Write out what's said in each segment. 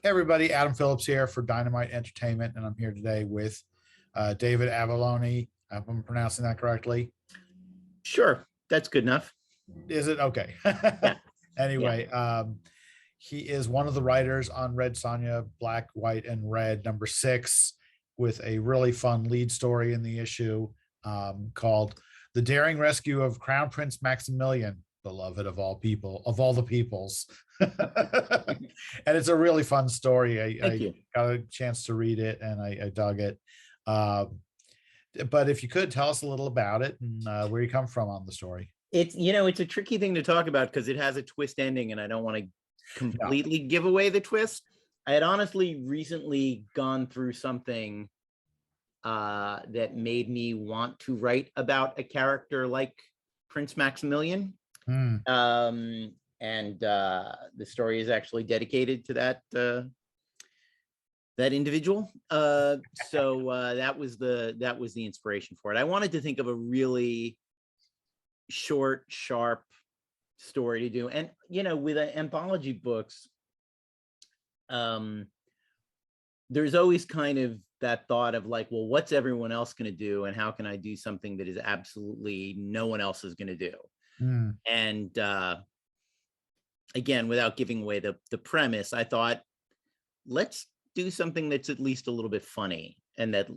Hey everybody, Adam Phillips here for Dynamite Entertainment, and I'm here today with David Avaloni. I hope I'm pronouncing that correctly. Sure, that's good enough. Is it? Okay. Yeah. Anyway, he is one of the writers on Red Sonja, Black, White, and Red, #6, with a really fun lead story in the issue called The Daring Rescue of Crown Prince Maximilian, beloved of all people, of all the peoples. And it's a really fun story. I got a chance to read it and I dug it. But if you could tell us a little about it and where you come from on the story. It's a tricky thing to talk about because it has a twist ending and I don't want to completely give away the twist. I had honestly recently gone through something that made me want to write about a character like Prince Maximilian. And the story is actually dedicated to that individual. So that was the inspiration for it. I wanted to think of a really short, sharp story to do. And, with anthology books, there's always kind of that thought of like, well, what's everyone else going to do? And how can I do something that is absolutely no one else is going to do? And again, without giving away the premise, I thought, let's do something that's at least a little bit funny and that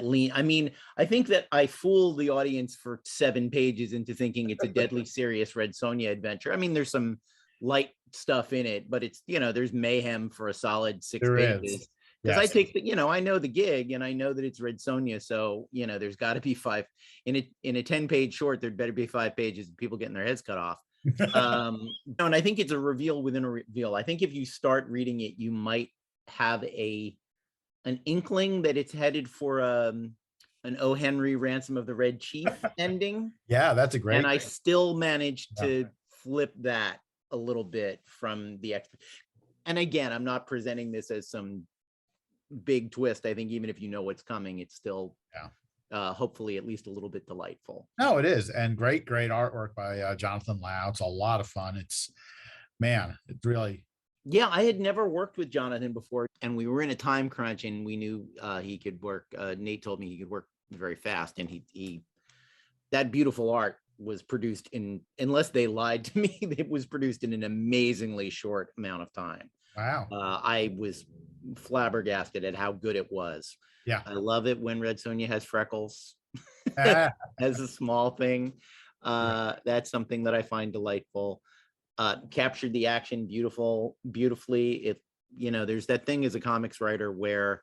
lean. I mean, I think that I fooled the audience for 7 pages into thinking it's a deadly serious Red Sonja adventure. I mean, there's some light stuff in it, but it's, there's mayhem for a solid 6 pages. Because I take I know the gig and I know that it's Red Sonja. So, there's got to be 5 in a 10-page short. There'd better be 5 pages of people getting their heads cut off. And I think it's a reveal within a reveal. I think if you start reading it, you might have an inkling that it's headed for an O. Henry Ransom of the Red Chief ending. Yeah, that's a great. And I still managed to flip that a little bit from the and again, I'm not presenting this as some big twist. I think even if you know what's coming, it's still hopefully at least a little bit delightful. No, it is. And great artwork by Jonathan Lau. It's a lot of fun. It's really. Yeah, I had never worked with Jonathan before, and we were in a time crunch, and we knew he could work. Nate told me he could work very fast, and he that beautiful art was produced in, unless they lied to me, it was produced in an amazingly short amount of time. Wow. I was flabbergasted at how good it was. Yeah, I love it when Red Sonja has freckles as a small thing. That's something that I find delightful. Captured the action beautifully. If there's that thing as a comics writer where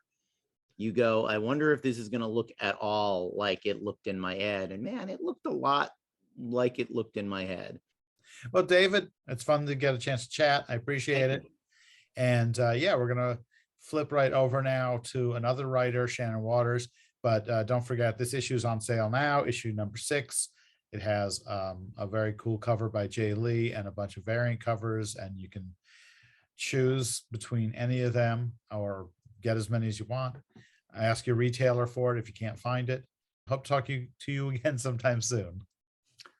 you go, I wonder if this is going to look at all like it looked in my head. And man, it looked a lot like it looked in my head. Well, David, it's fun to get a chance to chat. I appreciate it. And we're going to flip right over now to another writer, Shannon Waters. But don't forget, this issue is on sale now, issue #6. It has a very cool cover by Jay Lee and a bunch of variant covers, and you can choose between any of them or get as many as you want. I ask your retailer for it if you can't find it. Hope to talk to you again sometime soon.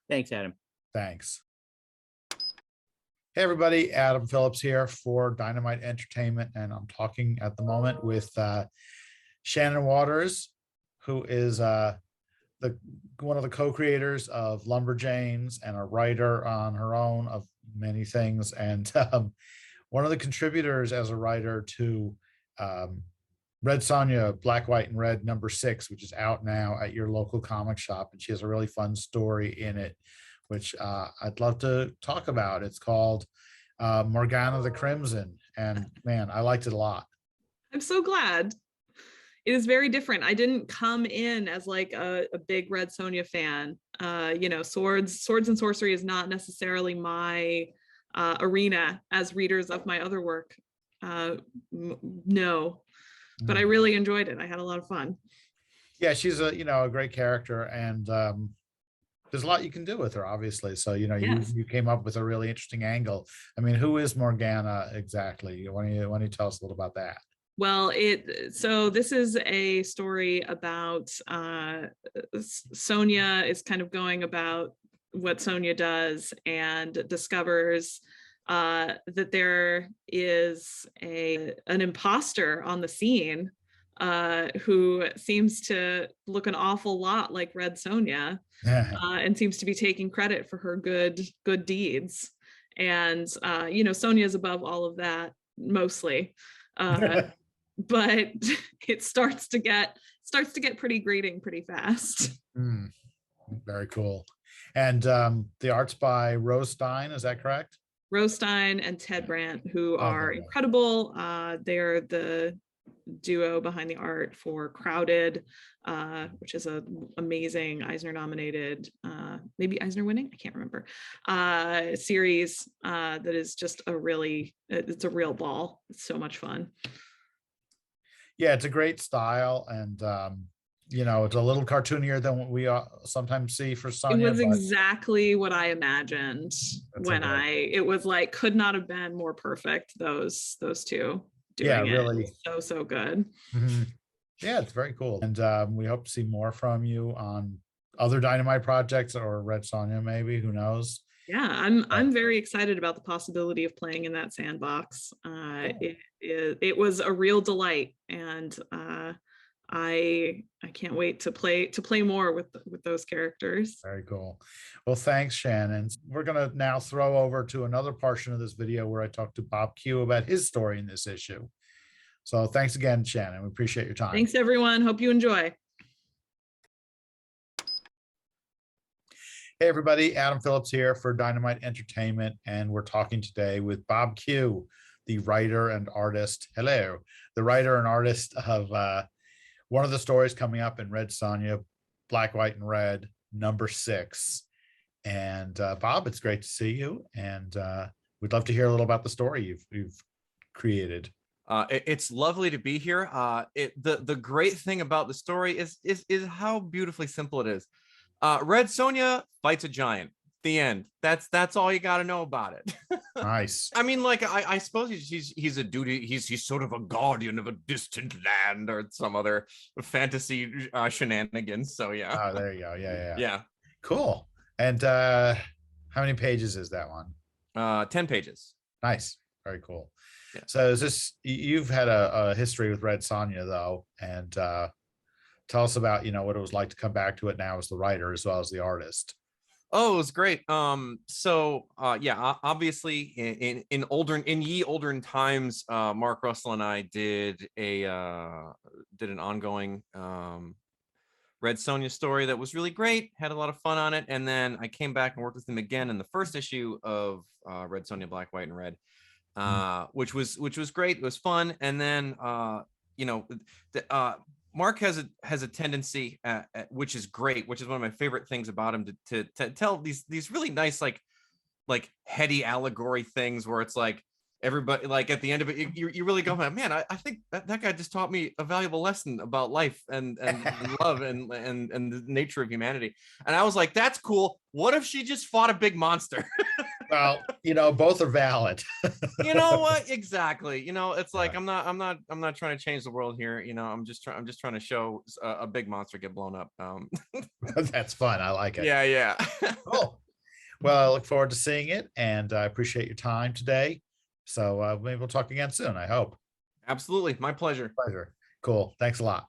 Thanks, Adam. Thanks. Hey everybody, Adam Phillips here for Dynamite Entertainment, and I'm talking at the moment with Shannon Waters, who is one of the co-creators of Lumberjanes and a writer on her own of many things, and one of the contributors as a writer to Red Sonja, Black, White, and Red #6, which is out now at your local comic shop, and she has a really fun story in it, which I'd love to talk about. It's called Morgana the Crimson, and man, I liked it a lot. I'm so glad. It is very different. I didn't come in as like a big Red Sonja fan. Swords and sorcery is not necessarily my arena as readers of my other work. No, but I really enjoyed it. I had a lot of fun. Yeah, she's a great character, and there's a lot you can do with her, obviously. So you came up with a really interesting angle. I mean, who is Morgana exactly? Why don't you tell us a little about that? Well, so this is a story about Sonja is kind of going about what Sonja does and discovers that there is an imposter on the scene who seems to look an awful lot like Red Sonja, and seems to be taking credit for her good deeds. And you know, Sonja is above all of that mostly, but it starts to get pretty grating pretty fast. Very cool. And the art's by Rose Stein, is that correct? Rose Stein and Ted Brandt, who are incredible. They're the duo behind the art for Crowded, which is an amazing Eisner nominated, maybe Eisner winning, I can't remember, series that is just it's a real ball. It's so much fun. Yeah, it's a great style, and you know, it's a little cartoonier than what we sometimes see for Sonja. It was exactly what I imagined when it was like, could not have been more perfect, those two doing it. Really so good. Yeah, it's very cool, and we hope to see more from you on other Dynamite projects or Red Sonja, maybe, who knows. Yeah, I'm very excited about the possibility of playing in that sandbox. It was a real delight, and I can't wait to play more with those characters. Very cool. Well, thanks, Shannon. We're going to now throw over to another portion of this video where I talked to Bob Q about his story in this issue. So thanks again, Shannon. We appreciate your time. Thanks, everyone. Hope you enjoy. Hey, everybody. Adam Phillips here for Dynamite Entertainment, and we're talking today with Bob Q, the writer and artist. Hello. The writer and artist of one of the stories coming up in Red Sonja, Black, White, and Red, #6. And Bob, it's great to see you. And we'd love to hear a little about the story you've created. It's lovely to be here. The great thing about the story is how beautifully simple it is. Red Sonja fights a giant. The end. That's all you got to know about it. Nice. I mean, like, I suppose he's a duty. He's sort of a guardian of a distant land or some other fantasy shenanigans. So yeah. Oh, there you go. Yeah. Cool. And how many pages is that one? 10 pages. Nice. Very cool. Yeah. So is this, you've had a history with Red Sonja though, and tell us about, you know, what it was like to come back to it now as the writer as well as the artist. Oh, it was great. So yeah, obviously in ye olden times, Mark Russell and I did an ongoing Red Sonja story that was really great, had a lot of fun on it, and then I came back and worked with him again in the first issue of Red Sonja Black, White, and Red, which was great. It was fun, and then you know, Mark has a tendency, which is great, which is one of my favorite things about him, to tell these really nice like heady allegory things where it's like everybody, like at the end of it, you really go, man, I think that guy just taught me a valuable lesson about life and love and the nature of humanity. And I was like, that's cool. What if she just fought a big monster? Well, you know, both are valid. You know what? Exactly. You know, it's like, I'm not trying to change the world here. You know, I'm just trying to show a big monster get blown up. That's fun. I like it. Yeah. Cool. Well, I look forward to seeing it, and I appreciate your time today. So maybe we'll talk again soon, I hope. Absolutely. My pleasure. Cool. Thanks a lot.